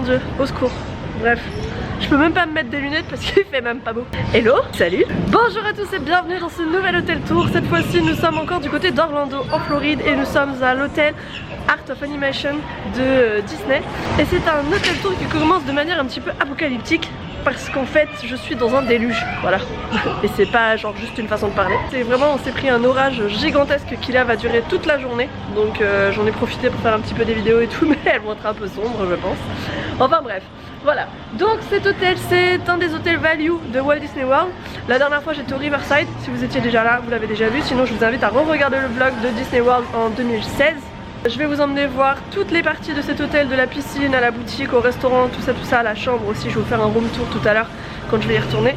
Dieu, au secours. Bref, je peux même pas me mettre des lunettes parce qu'il fait même pas beau. Hello, salut. Bonjour à tous et bienvenue dans ce nouvel hôtel tour. Cette fois-ci nous sommes encore du côté d'Orlando en Floride et nous sommes à l'hôtel Art of Animation de Disney. Et c'est un hôtel tour qui commence de manière un petit peu apocalyptique parce qu'en fait je suis dans un déluge, voilà. Et c'est pas genre juste une façon de parler. C'est vraiment, on s'est pris un orage gigantesque qui là va durer toute la journée. Donc j'en ai profité pour faire un petit peu des vidéos et tout, mais elles vont être un peu sombres je pense. Enfin bref. Voilà, donc cet hôtel c'est un des hôtels value de Walt Disney World. La dernière fois j'étais au Riverside, si vous étiez déjà là vous l'avez déjà vu, sinon je vous invite à re-regarder le vlog de Disney World en 2016. Je vais vous emmener voir toutes les parties de cet hôtel, de la piscine à la boutique, au restaurant, tout ça, la chambre aussi. Je vais vous faire un room tour tout à l'heure quand je vais y retourner.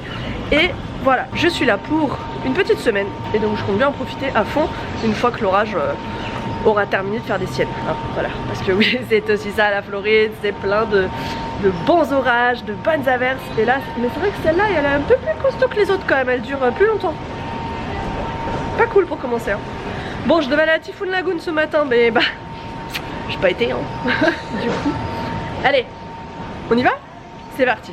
Et voilà, je suis là pour une petite semaine et donc je compte bien en profiter à fond une fois que l'orage aura terminé de faire des siennes, hein, voilà, parce que oui c'est aussi ça la Floride, c'est plein de bons orages, de bonnes averses. Et là, mais c'est vrai que celle-là elle est un peu plus costaud que les autres quand même, elle dure plus longtemps. Pas cool pour commencer, hein. Bon, je devais aller à Typhoon Lagoon ce matin, mais bah j'ai pas été, hein. Du coup, allez, on y va? C'est parti.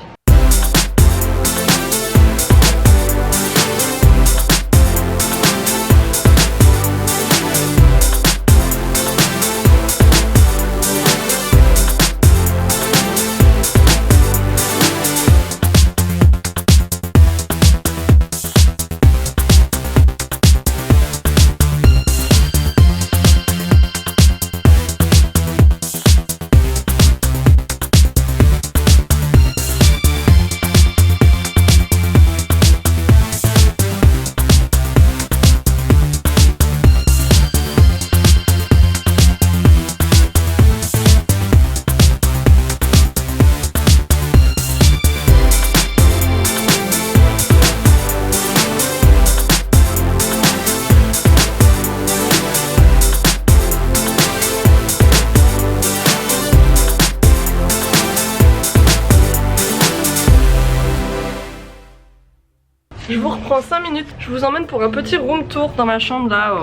Je vous reprends 5 minutes, je vous emmène pour un petit room tour dans ma chambre là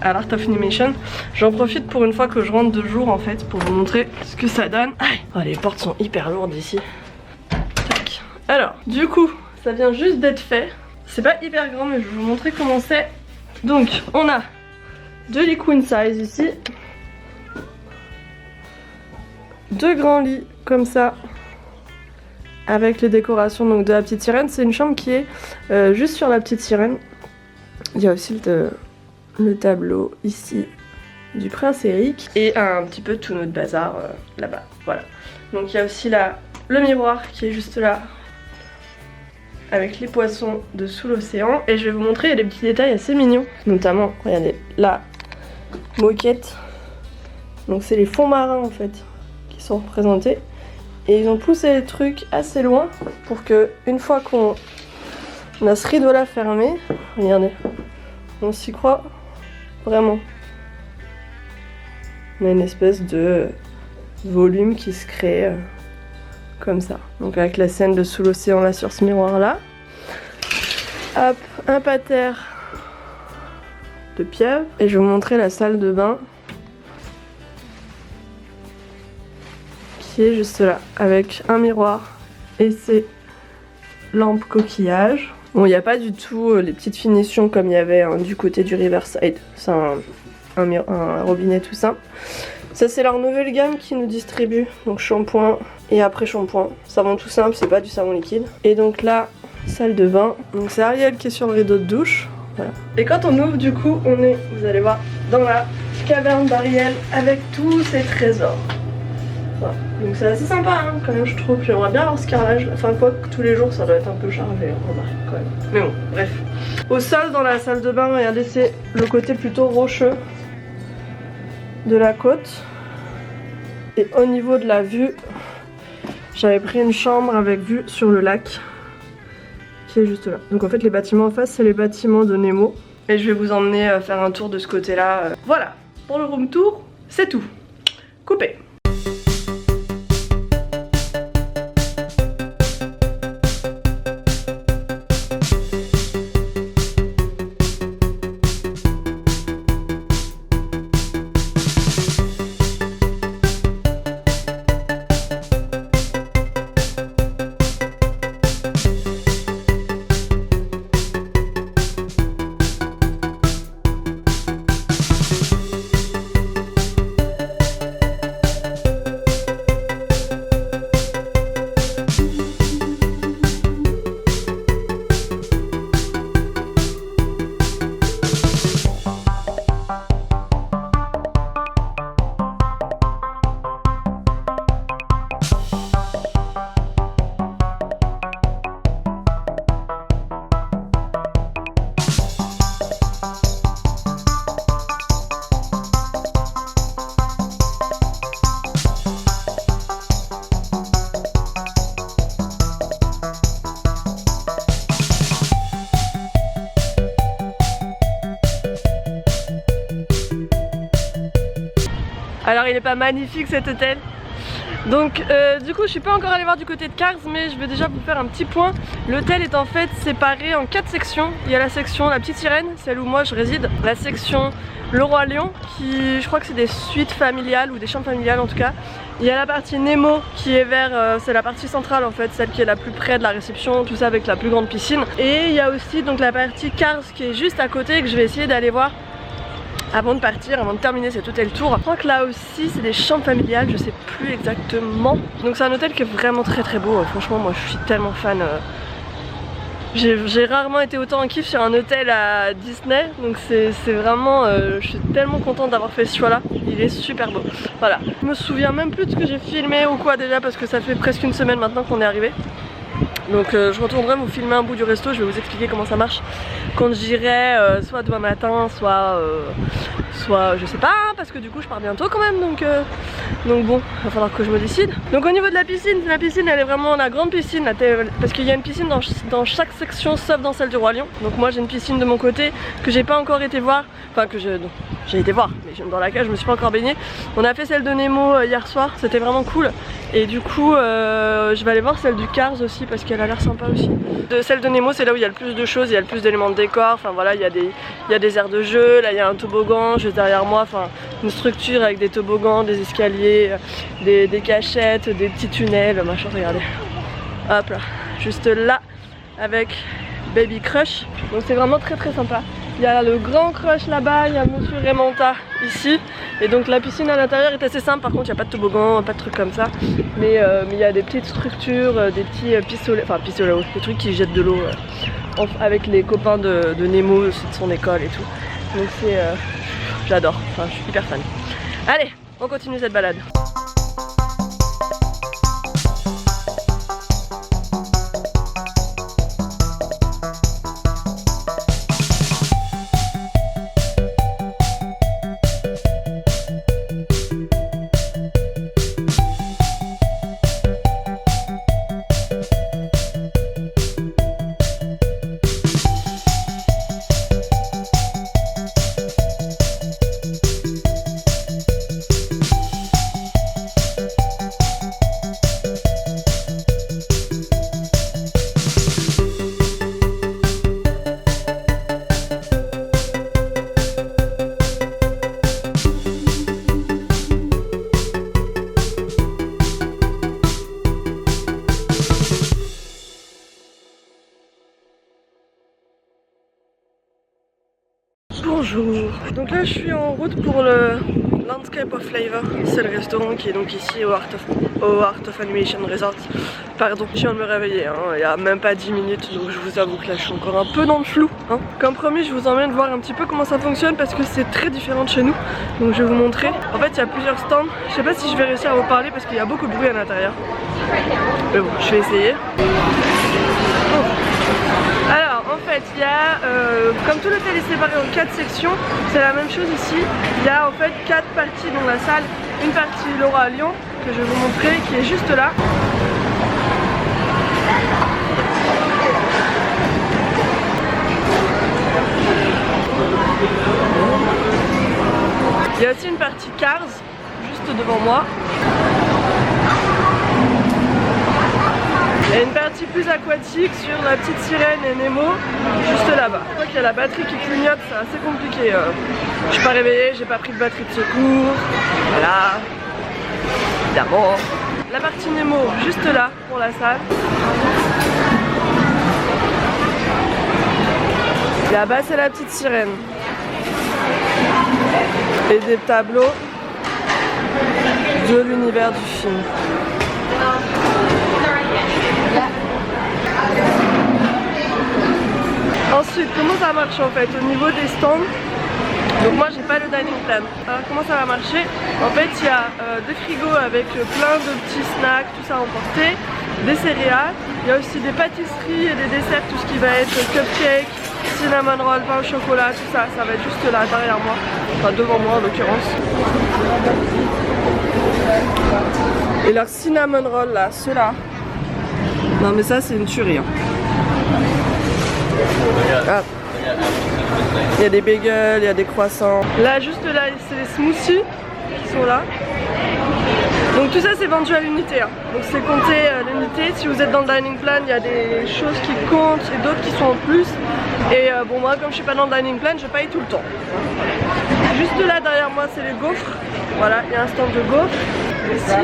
à l'Art of Animation. J'en profite pour une fois que je rentre de jour en fait pour vous montrer ce que ça donne. Oh, les portes sont hyper lourdes ici. Tac. Alors du coup ça vient juste d'être fait. C'est pas hyper grand mais je vais vous montrer comment c'est. Donc on a 2 lits queen size ici, 2 grands lits comme ça avec les décorations donc de la petite sirène. C'est une chambre qui est juste sur la petite sirène. Il y a aussi le tableau ici du prince Eric et un petit peu tout notre bazar là-bas, voilà. Donc il y a aussi là le miroir qui est juste là avec les poissons de sous l'océan. Et je vais vous montrer, il y a des petits détails assez mignons, notamment regardez la moquette, donc c'est les fonds marins en fait qui sont représentés. Et ils ont poussé les trucs assez loin pour que une fois qu'on a ce rideau là fermé, regardez, on s'y croit vraiment. On a une espèce de volume qui se crée comme ça. Donc avec la scène de sous l'océan là sur ce miroir là. Hop, un pater de pieuvre. Et je vais vous montrer la salle de bain. Qui est juste là, avec un miroir et ses lampes coquillages. Bon, il n'y a pas du tout les petites finitions comme il y avait du côté du Riverside. C'est un robinet tout simple. Ça c'est leur nouvelle gamme qui nous distribue. Donc shampoing et après shampoing. Savon tout simple, c'est pas du savon liquide. Et donc là, salle de bain. Donc c'est Ariel qui est sur le rideau de douche. Voilà. Et quand on ouvre du coup, on est, vous allez voir, dans la caverne d'Ariel avec tous ses trésors. Voilà. Donc c'est assez sympa hein, quand même je trouve. J'aimerais bien avoir ce carrelage. Enfin quoi que tous les jours ça doit être un peu chargé, remarque quand même. Mais bon, bref. Au sol dans la salle de bain, regardez, c'est le côté plutôt rocheux de la côte. Et au niveau de la vue, j'avais pris une chambre avec vue sur le lac qui est juste là. Donc en fait les bâtiments en face c'est les bâtiments de Nemo. Et je vais vous emmener faire un tour de ce côté là. Voilà, pour le room tour, c'est tout. Coupé. il est pas magnifique cet hôtel? Donc du coup je suis pas encore allée voir du côté de Cars, mais je vais déjà vous faire un petit point. L'hôtel est en fait séparé en 4 sections. Il y a la section La Petite Sirène, celle où moi je réside. La section Le Roi Lion, qui je crois que c'est des suites familiales ou des chambres familiales en tout cas. Il y a la partie Nemo qui est vers, c'est la partie centrale en fait, celle qui est la plus près de la réception, tout ça avec la plus grande piscine. Et il y a aussi donc la partie Cars qui est juste à côté, que je vais essayer d'aller voir avant de partir, avant de terminer cet hôtel tour. Je crois que là aussi c'est des chambres familiales, je sais plus exactement. Donc c'est un hôtel qui est vraiment très très beau, franchement moi je suis tellement fan. J'ai rarement été autant en kiff sur un hôtel à Disney, donc c'est vraiment, je suis tellement contente d'avoir fait ce choix là, il est super beau. Voilà, je me souviens même plus de ce que j'ai filmé ou quoi déjà, parce que ça fait presque une semaine maintenant qu'on est arrivé. Donc je retournerai vous filmer un bout du resto, je vais vous expliquer comment ça marche quand j'irai, soit demain matin, soit je sais pas, parce que du coup je pars bientôt quand même, donc bon, il va falloir que je me décide. Donc au niveau de la piscine elle est vraiment la grande piscine, parce qu'il y a une piscine dans chaque section sauf dans celle du Roi Lion. Donc moi j'ai une piscine de mon côté que j'ai pas encore été voir, enfin que j'ai été voir, mais dans laquelle je me suis pas encore baignée. On a fait celle de Nemo hier soir, c'était vraiment cool. Et du coup je vais aller voir celle du Cars aussi parce qu'elle a l'air sympa aussi. Celle de Nemo c'est là où il y a le plus de choses, il y a le plus d'éléments de décor, enfin voilà, il y a des aires de jeu, là il y a un toboggan juste derrière moi, enfin une structure avec des toboggans, des escaliers, des cachettes, des petits tunnels, machin, regardez. Hop là, juste là avec Baby Crush, donc c'est vraiment très très sympa. Il y a le grand crush là-bas, il y a Monsieur Raymanta ici. Et donc la piscine à l'intérieur est assez simple, par contre il n'y a pas de toboggan, pas de trucs comme ça. Mais il y a des petites structures, des petits pistolets, enfin pistolets, des trucs qui jettent de l'eau avec les copains de Nemo, de son école et tout. Donc c'est... j'adore, enfin je suis hyper fan. Allez, on continue cette balade. Bonjour. Donc là je suis en route pour le Landscape of Flavor. C'est le restaurant qui est donc ici au Art of Animation Resort. Pardon, je viens de me réveiller, hein. Il n'y a même pas 10 minutes, donc je vous avoue que là je suis encore un peu dans le flou, hein. Comme promis, je vous emmène voir un petit peu comment ça fonctionne parce que c'est très différent de chez nous. Donc je vais vous montrer. En fait il y a plusieurs stands. Je sais pas si je vais réussir à vous parler parce qu'il y a beaucoup de bruit à l'intérieur. Mais bon, je vais essayer. Alors en fait il y a, comme tout l'hôtel est séparé en 4 sections, c'est la même chose ici. Il y a en fait 4 parties dans la salle. Une partie Le Roi Lion que je vais vous montrer qui est juste là. Il y a aussi une partie Cars juste devant moi. Il y a une partie plus aquatique sur La Petite Sirène et Nemo, juste là-bas. Je crois qu'il y a la batterie qui clignote, c'est assez compliqué. Je suis pas réveillée, j'ai pas pris de batterie de secours. Voilà. Évidemment. La partie Nemo, juste là, pour la salle. Là-bas, c'est La Petite Sirène. Et des tableaux de l'univers du film. Ensuite, comment ça marche en fait au niveau des stands? Donc moi j'ai pas le dining plan. Alors comment ça va marcher? En fait il y a des frigos avec plein de petits snacks, tout ça à emporter, des céréales, il y a aussi des pâtisseries et des desserts, tout ce qui va être cupcake, cinnamon roll, pain au chocolat, tout ça, ça va être juste là derrière moi, enfin devant moi en l'occurrence. Et leur cinnamon roll là, ceux-là, non mais ça c'est une tuerie, hein. Ah. Il y a des bagels, il y a des croissants. Là juste là c'est les smoothies qui sont là. Donc tout ça c'est vendu à l'unité, hein. Donc c'est compté l'unité. Si vous êtes dans le dining plan, il y a des choses qui comptent et d'autres qui sont en plus. Et bon, moi comme je suis pas dans le dining plan, je paye tout le temps. Juste là derrière moi c'est les gaufres. Voilà, il y a un stand de gaufres. Ici,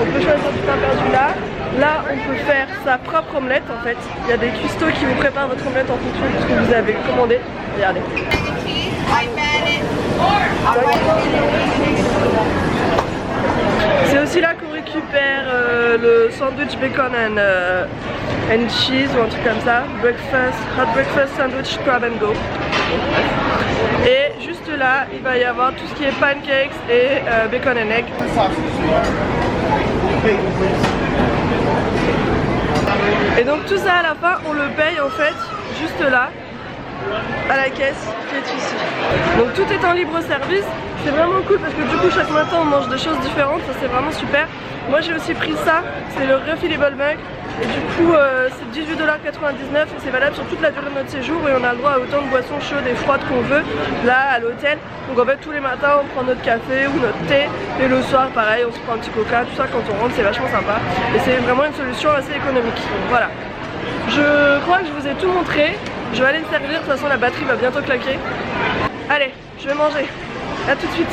on peut choisir du pain perdu là. Là, on peut faire sa propre omelette en fait. Il y a des cuistots qui vous préparent votre omelette en fonction de ce que vous avez commandé. Regardez. C'est aussi là qu'on récupère le sandwich bacon and cheese ou un truc comme ça. Breakfast, hot breakfast sandwich grab and go. Et juste là, il va y avoir tout ce qui est pancakes et bacon and egg. Et donc tout ça à la fin, on le paye en fait juste là, à la caisse qui est ici. Donc tout est en libre service. C'est vraiment cool parce que du coup chaque matin on mange des choses différentes, ça c'est vraiment super. Moi j'ai aussi pris ça, c'est le refillable mug. Et du coup c'est 18,99 $ et c'est valable sur toute la durée de notre séjour et on a le droit à autant de boissons chaudes et froides qu'on veut là à l'hôtel. Donc en fait tous les matins on prend notre café ou notre thé et le soir pareil on se prend un petit coca, tout ça quand on rentre, c'est vachement sympa. Et c'est vraiment une solution assez économique. Donc, voilà. Je crois que je vous ai tout montré. Je vais aller me servir, de toute façon la batterie va bientôt claquer. Allez, je vais manger. A tout de suite.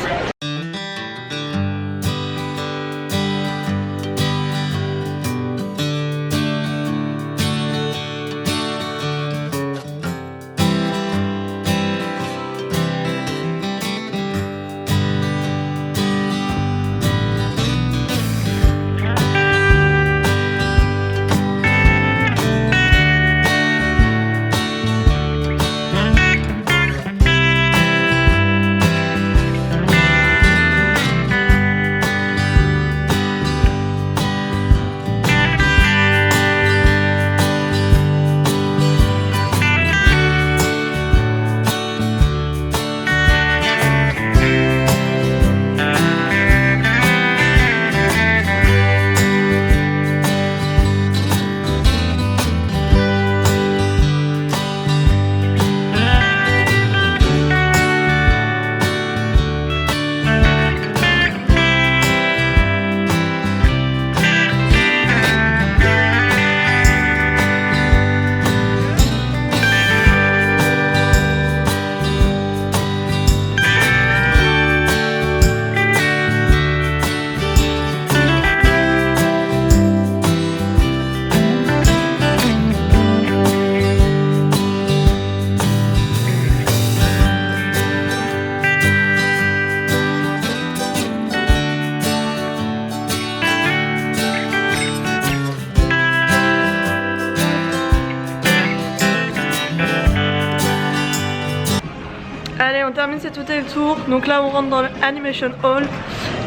Allez, on termine cet hôtel tour. Donc là on rentre dans l'Animation Hall.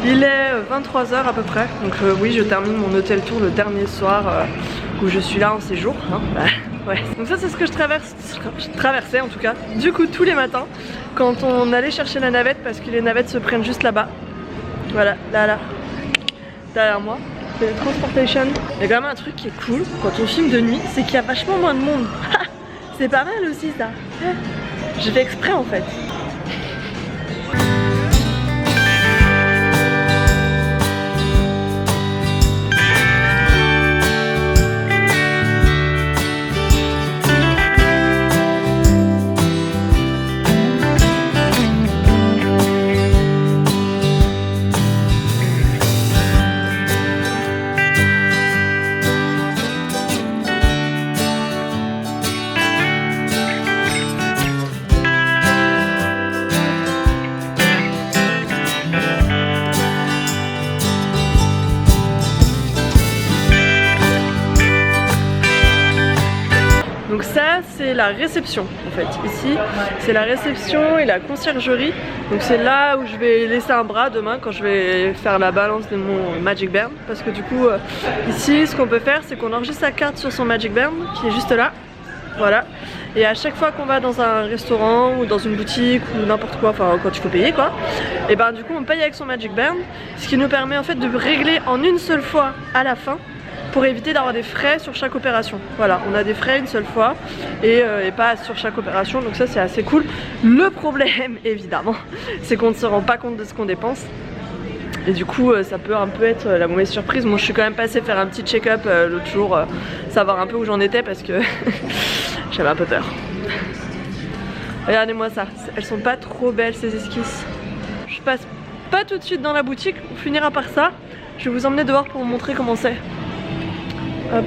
Il est 23 h à peu près. Donc oui, je termine mon hôtel tour le dernier soir où je suis là en séjour, hein. Ouais. Donc ça c'est ce que je traversais en tout cas. Du coup tous les matins quand on allait chercher la navette, parce que les navettes se prennent juste là-bas. Voilà, là, derrière moi. C'est le transportation. Il y a quand même un truc qui est cool quand on filme de nuit, c'est qu'il y a vachement moins de monde. C'est pas mal aussi ça. J'ai fait exprès en fait. Donc ça c'est la réception en fait. Ici c'est la réception et la conciergerie. Donc c'est là où je vais laisser un bras demain quand je vais faire la balance de mon Magic Band. Parce que du coup ici ce qu'on peut faire c'est qu'on enregistre sa carte sur son Magic Band qui est juste là. Voilà. Et à chaque fois qu'on va dans un restaurant ou dans une boutique ou n'importe quoi, enfin quand il faut payer quoi, et ben du coup on paye avec son Magic Band. Ce qui nous permet en fait de régler en une seule fois à la fin, pour éviter d'avoir des frais sur chaque opération. Voilà, on a des frais une seule fois et pas sur chaque opération, donc ça c'est assez cool. Le problème évidemment c'est qu'on ne se rend pas compte de ce qu'on dépense. Et du coup ça peut un peu être la mauvaise surprise. Moi je suis quand même passée faire un petit check-up l'autre jour, savoir un peu où j'en étais parce que j'avais un peu peur. Regardez-moi ça, elles sont pas trop belles ces esquisses. Je passe pas tout de suite dans la boutique, on finira par ça. Je vais vous emmener dehors pour vous montrer comment c'est. Hop.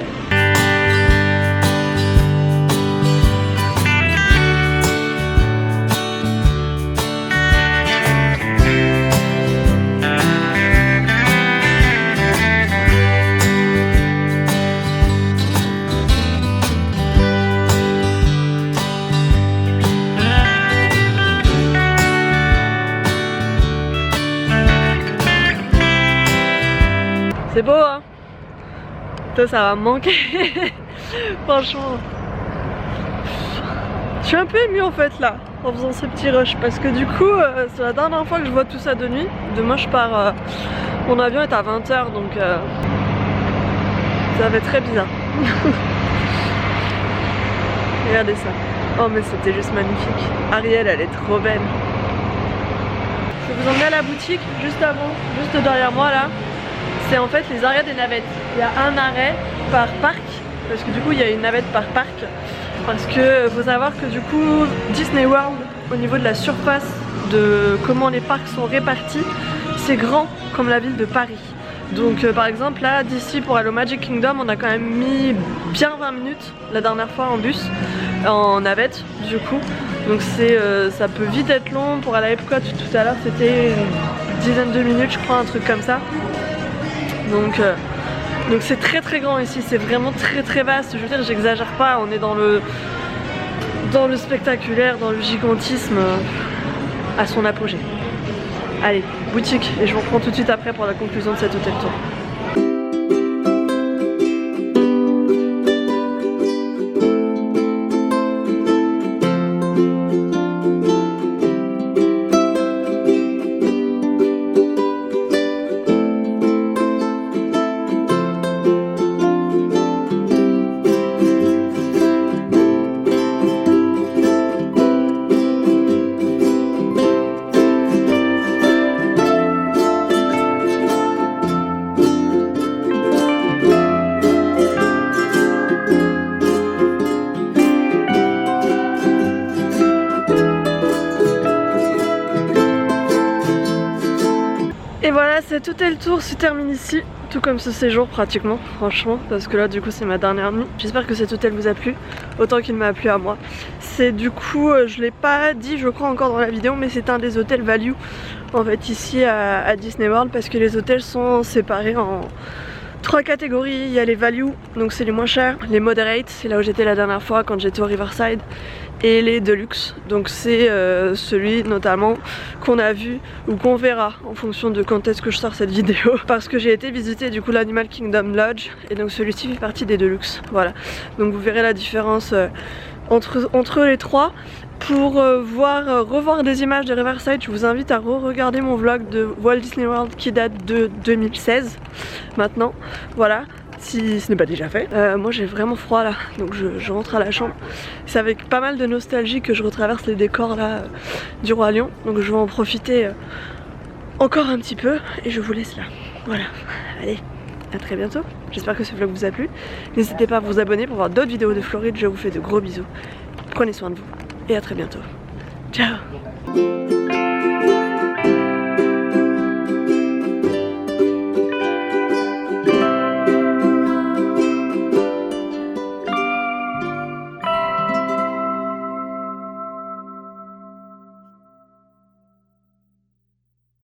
C'est beau hein. Ça va me manquer. Franchement. Je suis un peu émue en fait là en faisant ce petit rush parce que du coup c'est la dernière fois que je vois tout ça de nuit. Demain je pars, mon avion est à 20 h donc ça va être très bizarre. Regardez ça. Oh mais c'était juste magnifique. Ariel elle est trop belle. Je vais vous emmener à la boutique juste avant, juste derrière moi là. C'est en fait les arrêts des navettes. Il y a un arrêt par parc, parce que du coup il y a une navette par parc. Parce que faut savoir que du coup Disney World, au niveau de la surface de comment les parcs sont répartis, c'est grand comme la ville de Paris. Donc par exemple là d'ici pour aller au Magic Kingdom on a quand même mis bien 20 minutes la dernière fois en bus, en navette du coup. Donc ça peut vite être long. Pour aller à Epcot tout à l'heure c'était une dizaine de minutes je crois, un truc comme ça. Donc c'est très très grand ici, c'est vraiment très vaste. Je veux dire, j'exagère pas, on est dans le spectaculaire, dans le gigantisme à son apogée. Allez, boutique, et je vous reprends tout de suite après pour la conclusion de cet hôtel tour. Et voilà, cet hôtel tour se termine ici, tout comme ce séjour pratiquement, franchement, parce que là du coup c'est ma dernière nuit. J'espère que cet hôtel vous a plu, autant qu'il m'a plu à moi. C'est du coup, je l'ai pas dit je crois encore dans la vidéo, mais c'est un des hôtels value en fait ici à Disney World, parce que les hôtels sont séparés en 3 catégories. Il y a les value, donc c'est les moins chers, les moderate, c'est là où j'étais la dernière fois quand j'étais au Riverside, et les deluxe, donc c'est celui notamment qu'on a vu ou qu'on verra en fonction de quand est-ce que je sors cette vidéo, parce que j'ai été visiter du coup l'Animal Kingdom Lodge et donc celui-ci fait partie des deluxe. Voilà, donc vous verrez la différence entre les trois. Pour revoir des images de Riverside, je vous invite à re-regarder mon vlog de Walt Disney World qui date de 2016 maintenant. Voilà, si ce n'est pas déjà fait. Moi j'ai vraiment froid là, donc je rentre à la chambre. C'est avec pas mal de nostalgie que je retraverse les décors là du Roi Lion, donc je vais en profiter encore un petit peu et je vous laisse là. Voilà, allez, à très bientôt. J'espère que ce vlog vous a plu. N'hésitez pas à vous abonner pour voir d'autres vidéos de Floride. Je vous fais de gros bisous. Prenez soin de vous et à très bientôt. Ciao.